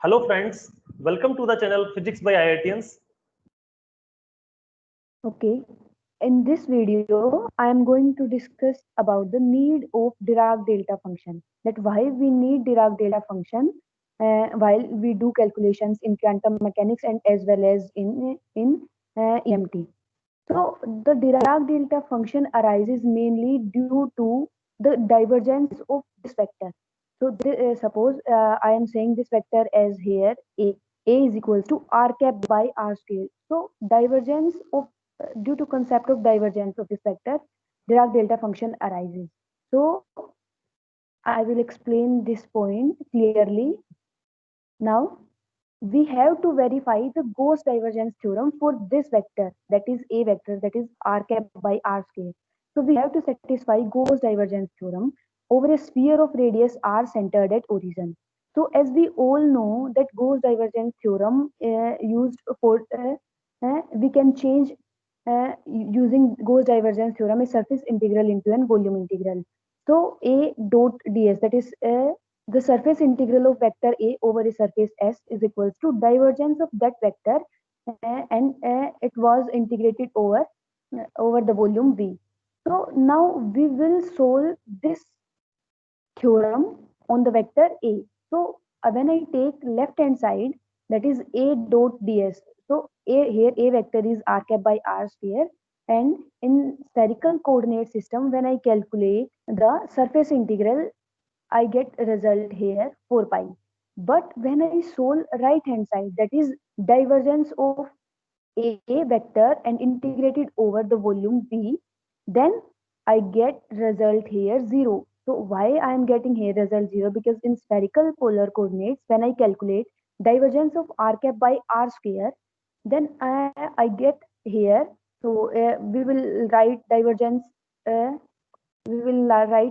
Hello friends, welcome to the channel Physics by IITians. Okay, in this video, I am going to discuss about the need of Dirac delta function. That why we need Dirac delta function while we do calculations in quantum mechanics and as well as in EMT. So the Dirac delta function arises mainly due to the divergence of this vector. So suppose I am saying this vector as here a is equals to r cap by r square. So divergence of due to concept of divergence of this vector, Dirac delta function arises. So I will explain this point clearly. Now we have to verify the Gauss divergence theorem for this vector, that is a vector, that is r cap by r square. So we have to satisfy Gauss divergence theorem over a sphere of radius r centered at origin. So as we all know that Gauss divergence theorem used for we can change using Gauss divergence theorem a surface integral into an volume integral. So a dot ds, that is the surface integral of vector A over a surface S is equals to divergence of that vector and it was integrated over the volume V. So now we will solve this theorem on the vector A. So when I take left hand side, that is A dot ds. So here A vector is r cap by r square, and in spherical coordinate system when I calculate the surface integral, I get a result here 4 pi. But when I solve right hand side, that is divergence of a vector and integrated over the volume V, then I get result here 0. So why I am getting here result 0? Because in spherical polar coordinates, when I calculate divergence of r cap by r square, then I get here. So uh, we will write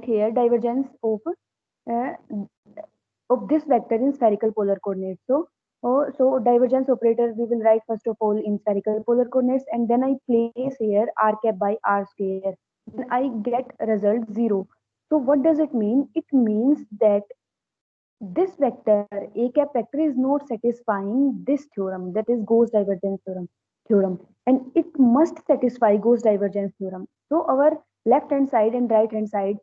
here divergence uh, of this vector in spherical polar coordinates. So divergence operator we will write first of all in spherical polar coordinates, and then I place here r cap by r square. Then I get result 0. So what does it mean? It means that this vector a cap vector is not satisfying this theorem, that is Gauss divergence theorem, and it must satisfy Gauss divergence theorem. So our left hand side and right hand side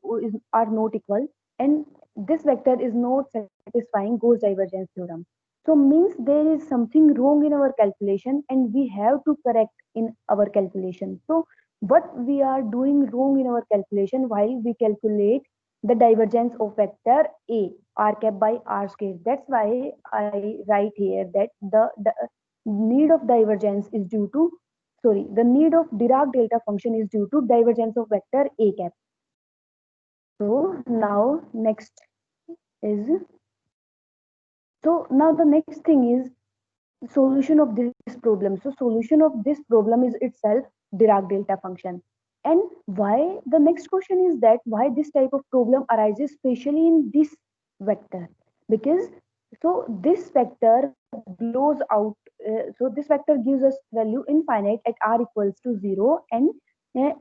are not equal, and this vector is not satisfying Gauss divergence theorem. So means there is something wrong in our calculation and we have to correct in our calculation. So what we are doing wrong in our calculation while we calculate the divergence of vector A r cap by r square. That's why I write here that the need of divergence is due to, sorry, the need of Dirac delta function is due to divergence of vector A cap. So now next is, so now the next thing is solution of this problem. So solution of this problem is itself Dirac delta function. And why, the next question is that why this type of problem arises especially in this vector? Because so this vector blows out, so this vector gives us value infinite at r equals to 0, and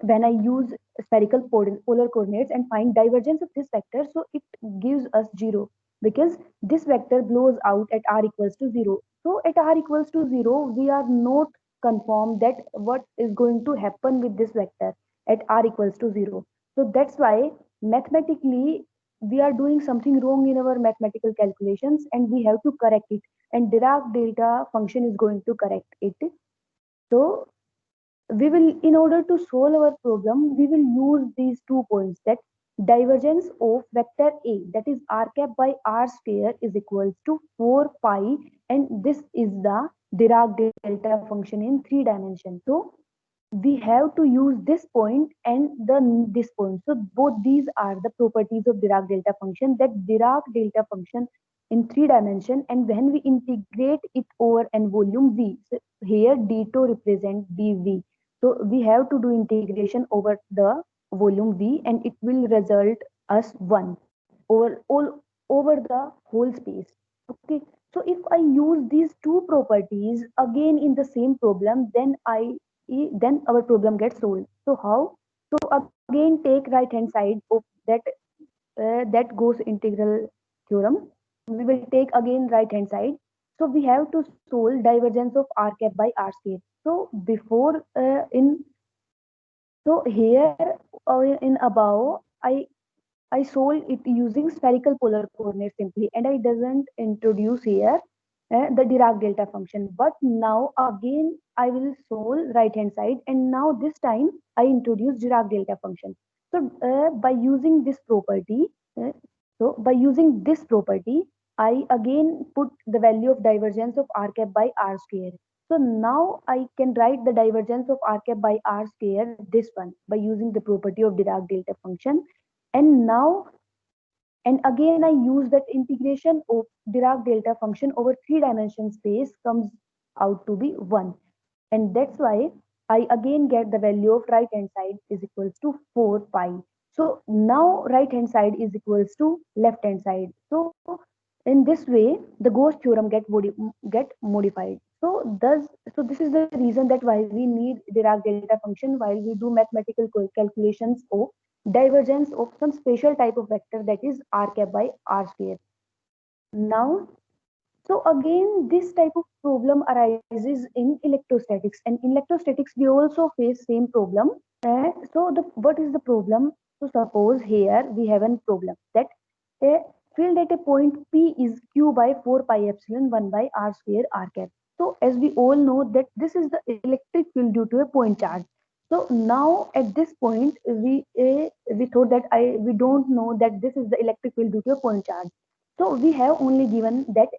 when I use spherical polar coordinates and find divergence of this vector, so it gives us 0 because this vector blows out at r equals to 0. So at r equals to 0, we are not confirmed that what is going to happen with this vector at r equals to 0. So that's why mathematically we are doing something wrong in our mathematical calculations and we have to correct it. And Dirac delta function is going to correct it. So we will, in order to solve our problem, we will use these 2 points, that divergence of vector A, that is r cap by r square, is equals to 4 pi, and this is the Dirac delta function in 3 dimensions. So we have to use this point and this point. So both these are the properties of Dirac delta function, that Dirac delta function in 3 dimensions, and when we integrate it over an volume V, so here d2 represent dV. So we have to do integration over the volume V and it will result us 1 over all over the whole space. Okay. So if I use these two properties again in the same problem, then our problem gets solved. So how? So again take right hand side of that Gauss integral theorem. We will take again right hand side. So we have to solve divergence of r cap by r square. So before in so here in above, I solve it using spherical polar coordinates simply, and I doesn't introduce here the Dirac delta function. But now again I will solve right hand side, and now this time I introduce Dirac delta function. So by using this property, uh, I again put the value of divergence of r cap by r square. So now I can write the divergence of r cap by r square, this one, by using the property of Dirac delta function. And now, and again I use that integration of Dirac delta function over 3-dimensional space comes out to be 1. And that's why I again get the value of right hand side is equals to 4 pi. So now right hand side is equals to left hand side. So in this way, the Gauss theorem get modified. So this is the reason that why we need Dirac delta function while we do mathematical calculations of divergence of some special type of vector, that is r cap by r square. Now, so again, this type of problem arises in electrostatics, and in electrostatics we also face same problem. What is the problem? So suppose here we have a problem that a field at a point P is Q by 4 pi epsilon 1 by r square r cap. So as we all know that this is the electric field due to a point charge. So now at this point we thought that we don't know that this is the electric field due to a point charge. So we have only given that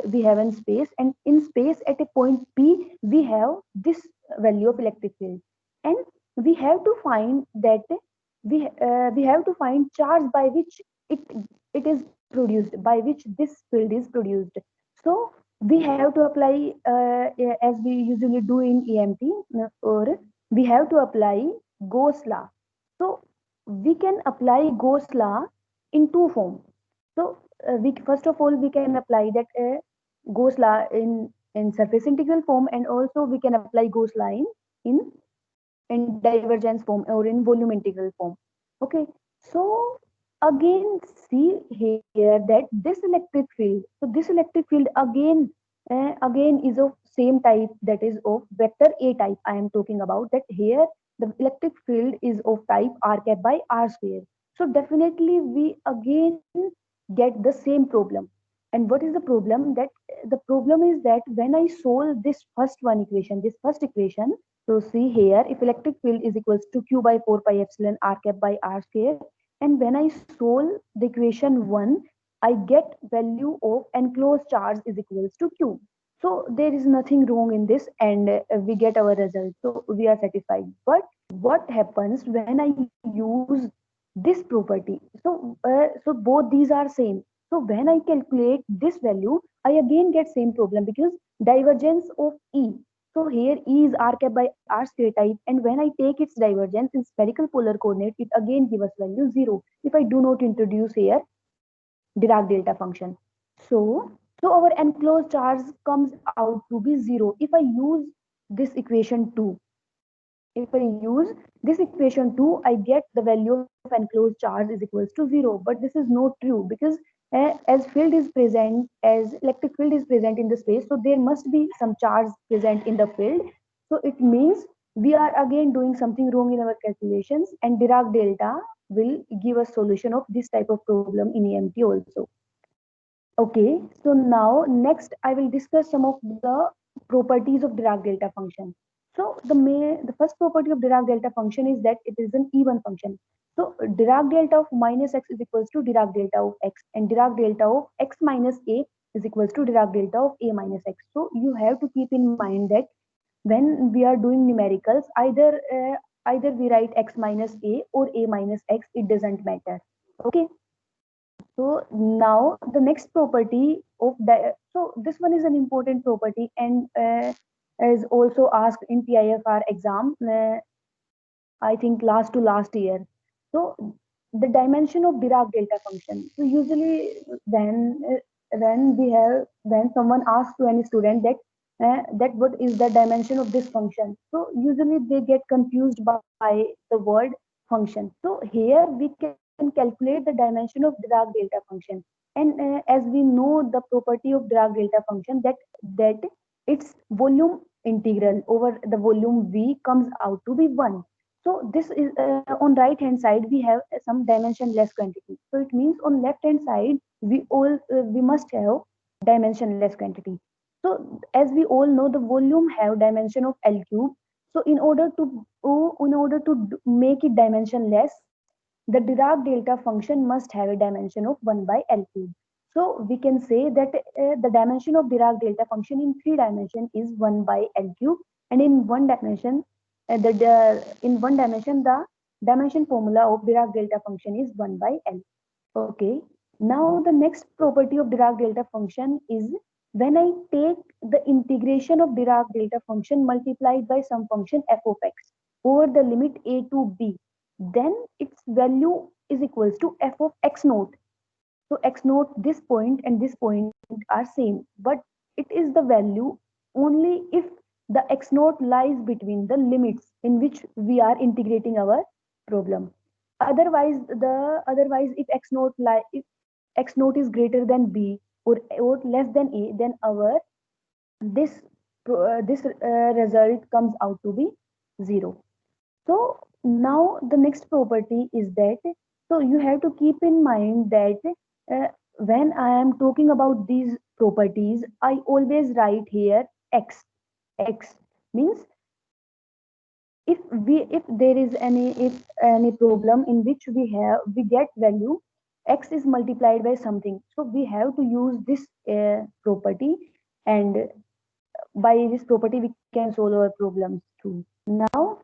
we have in space, and in space at a point P we have this value of electric field, and we have to find that we have to find charge by which it it is produced, by which this field is produced. So we have to apply as we usually do in EMT, or we have to apply Gauss law. So we can apply Gauss law in two forms. So we first of all we can apply that Gauss law in surface integral form, and also we can apply Gauss law in in divergence form or in volume integral form. Okay, so again see here that this electric field, so this electric field again is of same type, that is of vector A type. I am talking about that here the electric field is of type r cap by r square. So definitely we again get the same problem. And what is the problem? That the problem is that when I solve this first one equation, this first equation, so see here, if electric field is equals to Q by 4 pi epsilon r cap by r square, and when I solve the equation 1, I get value of enclosed charge is equals to Q. So there is nothing wrong in this, and we get our result. So we are satisfied. But what happens when I use this property? So both these are same. So when I calculate this value, I again get same problem, because divergence of E. So here E is r cap by r square type, and when I take its divergence in spherical polar coordinate, it again gives us value 0 if I do not introduce here Dirac delta function. So, so our enclosed charge comes out to be 0 if I use this equation 2. If I use this equation 2, I get the value of enclosed charge is equals to 0. But this is not true, because as field is present, as electric field is present in the space, so there must be some charge present in the field. So it means we are again doing something wrong in our calculations, and Dirac delta will give us solution of this type of problem in EMT also. Okay, so now next I will discuss some of the properties of Dirac delta function. So the first property of Dirac delta function is that it is an even function. So Dirac delta of minus x is equals to Dirac delta of x, and Dirac delta of x minus a is equals to Dirac delta of a minus x. So you have to keep in mind that when we are doing numericals, either we write x minus a or a minus x, it doesn't matter. Okay. So now the next property of the, so this one is an important property, and is also asked in PIFR exam, I think last to last year. So the dimension of Dirac delta function. So usually when someone asks to any student that what is the dimension of this function, so usually they get confused by the word function. So here we can can calculate the dimension of Dirac delta function. And as we know the property of Dirac delta function, that its volume integral over the volume V comes out to be 1. So this is on right hand side we have some dimensionless quantity. So it means on left hand side we must have dimensionless quantity. So as we all know, the volume have dimension of L cube. So in order to make it dimensionless, the Dirac delta function must have a dimension of 1 by L cube. So we can say that the dimension of Dirac delta function in 3 dimension is 1 by L cube, and in one dimension, the dimension formula of Dirac delta function is 1 by L. Okay. Now the next property of Dirac delta function is when I take the integration of Dirac delta function multiplied by some function f of x over the limit a to b, then its value is equals to f of x naught. So x naught, this point and this point are same, but it is the value only if the x naught lies between the limits in which we are integrating our problem. Otherwise if x naught is greater than b or less than a, then our this result comes out to be 0. So now the next property is that, so you have to keep in mind that uh, when I am talking about these properties, I always write here x. X means if there is any problem in which we get value x is multiplied by something, so we have to use this property, and by this property we can solve our problems too. Now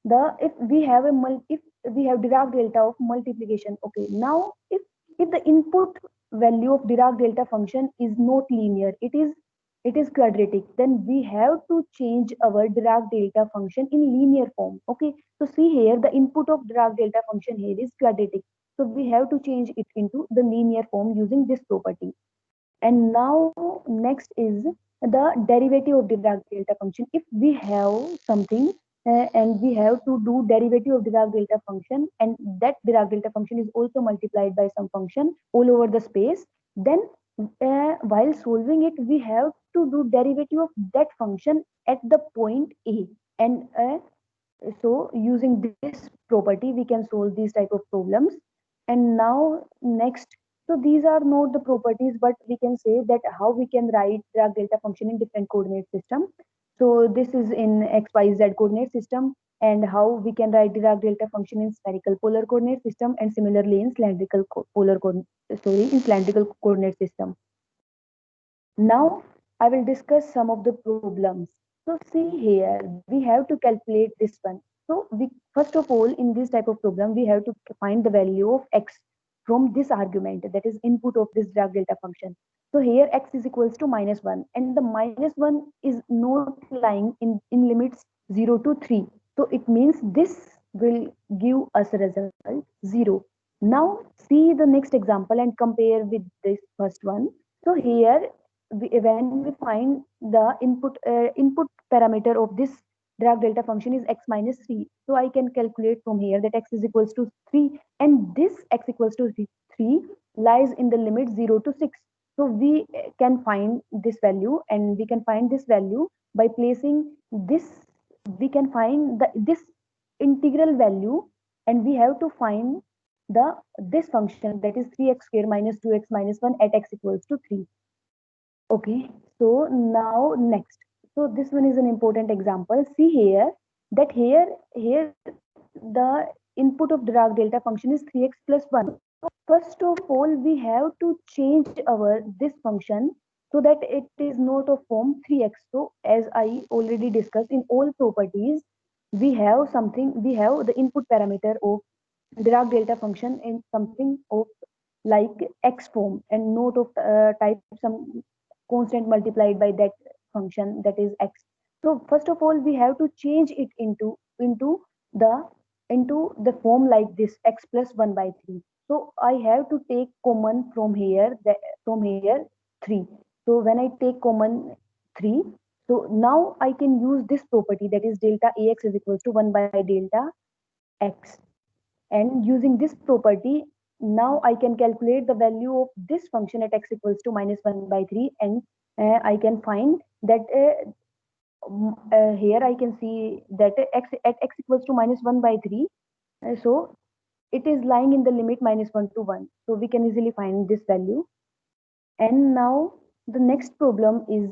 the if we have if we have Dirac delta of multiplication. Okay, now if the input value of Dirac delta function is not linear, it is quadratic, then we have to change our Dirac delta function in linear form. Okay, so see here the input of Dirac delta function here is quadratic, so we have to change it into the linear form using this property. And now next is the derivative of Dirac delta function. If we have something and we have to do derivative of Dirac delta function, and that Dirac delta function is also multiplied by some function all over the space, then while solving it, we have to do derivative of that function at the point A. And so using this property, we can solve these type of problems. And now next, so these are not the properties, but we can say that how we can write Dirac delta function in different coordinate system. So this is in x, y, z coordinate system, and how we can write Dirac delta function in spherical polar coordinate system, and similarly in cylindrical coordinate system. Now I will discuss some of the problems. So see here, we have to calculate this one. So we first of all in this type of problem we have to find the value of x from this argument, that is input of this Dirac delta function. So here x is equals to -1, and the -1 is not lying in limits 0 to 3. So it means this will give us a result 0. Now see the next example and compare with this first one. So here when we find the input parameter of this Dirac delta function is x minus 3. So I can calculate from here that x is equals to 3, and this x equals to 3 lies in the limit 0 to 6. So we can find this value, and we can find this value by placing this, we can find this integral value, and we have to find this function, that is 3x square minus 2x minus 1 at x equals to 3. Okay, so now next. So this one is an important example. See here that here the input of Dirac delta function is 3x plus 1. First of all, we have to change our this function so that it is not of form 3x. So as I already discussed in all properties, we have the input parameter of Dirac delta function in something of like x form, and not of type some constant multiplied by that function, that is x. So first of all we have to change it the into the form like this, x plus 1 by 3. So I have to take common from here 3. So when I take common 3, so now I can use this property, that is delta ax is equals to 1 by delta x. And using this property, now I can calculate the value of this function at x equals to minus 1 by 3, and I can find that here I can see that at x equals to minus 1 by 3, so it is lying in the limit minus 1 to 1. So we can easily find this value. And now the next problem is,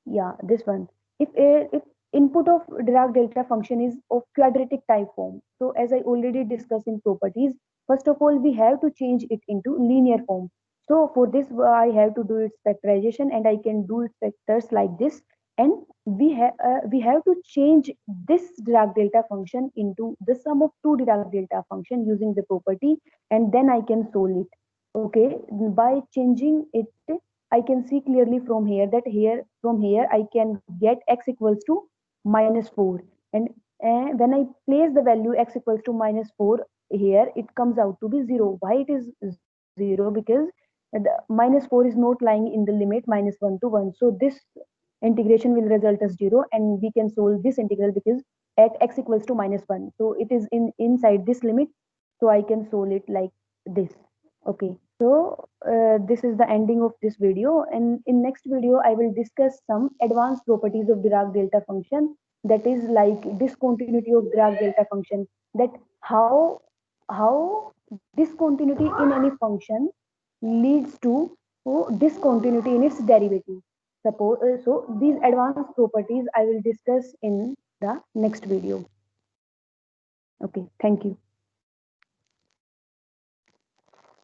yeah, this one. If input of Dirac delta function is of quadratic type form, so as I already discussed in properties, first of all we have to change it into linear form. So for this I have to do its factorization, and I can do its factors like this. And we have to change this Dirac delta function into the sum of two Dirac delta function using the property, and then I can solve it. Okay, by changing it, I can see clearly from here that from here I can get x equals to minus 4. And when I place the value x equals to minus 4 here, it comes out to be 0. Why it is 0? Because the minus 4 is not lying in the limit minus 1 to 1. So this integration will result as 0, and we can solve this integral because at x equals to minus 1. So it is inside this limit. So I can solve it like this. Okay. So this is the ending of this video, and in next video I will discuss some advanced properties of Dirac delta function, that is like discontinuity of Dirac delta function, that how discontinuity in any function leads to discontinuity in its derivative. So these advanced properties I will discuss in the next video. Okay, thank you.